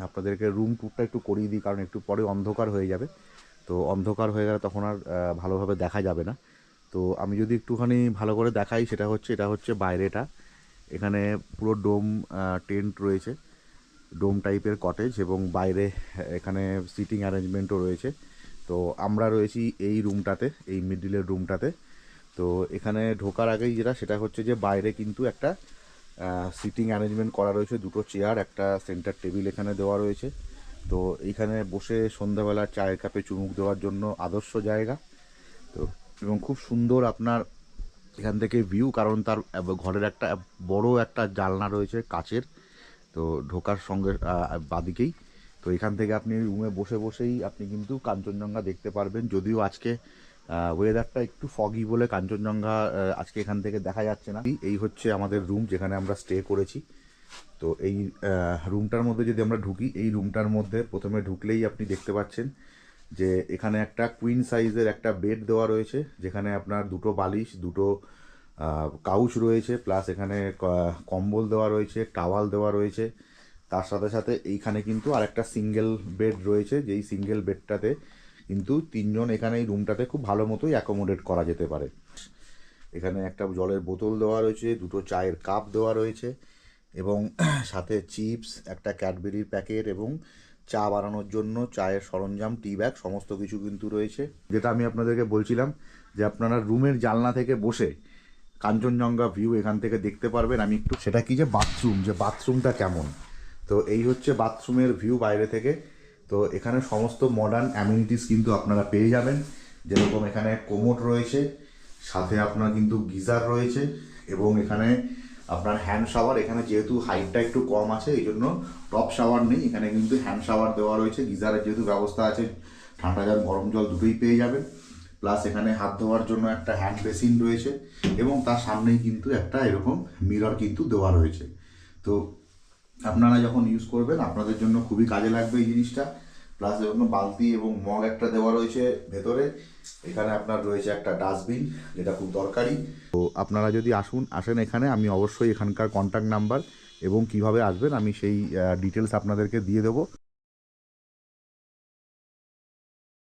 আপনাদেরকে রুম ট্যুরটা একটু করিয়ে দিই, কারণ একটু পরে অন্ধকার হয়ে যাবে। তো অন্ধকার হয়ে গেলে তখন আর ভালোভাবে দেখা যাবে না। তো আমি যদি একটুখানি ভালো করে দেখাই, এটা হচ্ছে বাইরেটা। এখানে পুরো ডোম টেন্ট রয়েছে, ডোম টাইপের কটেজ, এবং বাইরে এখানে সিটিং অ্যারেঞ্জমেন্টও রয়েছে। তো আমরা রয়েছি এই রুমটাতে, এই মিডিলের রুমটাতে। তো এখানে ঢোকার আগেই সেটা হচ্ছে যে বাইরে কিন্তু একটা সিটিং অ্যারেঞ্জমেন্ট করা রয়েছে, দুটো চেয়ার, একটা সেন্টার টেবিল এখানে দেওয়া রয়েছে। তো এইখানে বসে সন্ধ্যাবেলা চায়ের কাপে চুমুক দেওয়ার জন্য আদর্শ জায়গা। তো এবং খুব সুন্দর আপনার এখান থেকে ভিউ, কারণ তার ঘরের একটা বড় একটা জানলা রয়েছে কাচের। তো ঢোকার সঙ্গে বাদিকেই। তো এখান থেকে আপনি রুমে বসে বসেই আপনি কিন্তু কাঞ্চনজঙ্ঘা দেখতে পারবেন। যদিও আজকে ওয়েদারটা একটু ফগি বলে কাঞ্চনজঙ্ঘা আজকে এখান থেকে দেখা যাচ্ছে না। এই হচ্ছে আমাদের রুম যেখানে আমরা স্টে করেছি। তো এই রুমটার মধ্যে যদি আমরা ঢুকি, এই রুমটার মধ্যে প্রথমে ঢুকলেই আপনি দেখতে পাচ্ছেন যে এখানে একটা কুইন সাইজের একটা বেড দেওয়া রয়েছে, যেখানে আপনার দুটো বালিশ, দুটো কাউচ রয়েছে, প্লাস এখানে কম্বল দেওয়া রয়েছে, টাওয়াল দেওয়া রয়েছে। তার সাথে সাথে এইখানে কিন্তু আর একটা সিঙ্গেল বেড রয়েছে, যেই সিঙ্গেল বেডটাতে কিন্তু তিনজন এখানে এই রুমটাতে খুব ভালো মতোই অ্যাকোমোডেট করা যেতে পারে। এখানে একটা জলের বোতল দেওয়া রয়েছে, দুটো চায়ের কাপ দেওয়া রয়েছে, এবং সাথে চিপস, একটা ক্যাডবেরির প্যাকেট, এবং চা বানানোর জন্য চায়ের সরঞ্জাম, টি ব্যাগ, সমস্ত কিছু কিন্তু রয়েছে। যেটা আমি আপনাদেরকে বলছিলাম যে আপনারা রুমের জানলা থেকে বসে কাঞ্চনজঙ্ঘা ভিউ এখান থেকে দেখতে পারবেন। আমি একটু সেটা কি যে বাথরুমটা কেমন। তো এই হচ্ছে বাথরুমের ভিউ বাইরে থেকে। তো এখানে সমস্ত মডার্ন অ্যামিনিটিস কিন্তু আপনারা পেয়ে যাবেন, যেরকম এখানে কোমোড রয়েছে, সাথে আপনার কিন্তু গিজার রয়েছে, এবং এখানে আপনার হ্যান্ড শাওয়ার। এখানে যেহেতু হাইটটা একটু কম আছে, এই জন্য টপ শাওয়ার নেই, এখানে কিন্তু হ্যান্ড শাওয়ার দেওয়া রয়েছে। গিজারের যেহেতু ব্যবস্থা আছে, ঠান্ডা জল গরম জল দুটোই পেয়ে যাবেন। প্লাস এখানে হাত ধোয়ার জন্য একটা হ্যান্ড বেসিন রয়েছে, এবং তার সামনেই কিন্তু একটা এরকম মিরর কিন্তু দেওয়া রয়েছে। তো আপনারা যখন ইউজ করবেন আপনাদের জন্য খুবই কাজে লাগবে এই জিনিসটা। প্লাস এরকম বালতি এবং মগ একটা দেওয়া রয়েছে ভেতরে। এখানে আপনার রয়েছে একটা ডাস্টবিন, যেটা খুব দরকারি। তো আপনারা যদি আসেন এখানে, আমি অবশ্যই এখানকার কন্ট্যাক্ট নাম্বার এবং কিভাবে আসবেন আমি সেই ডিটেলস আপনাদেরকে দিয়ে দেবো।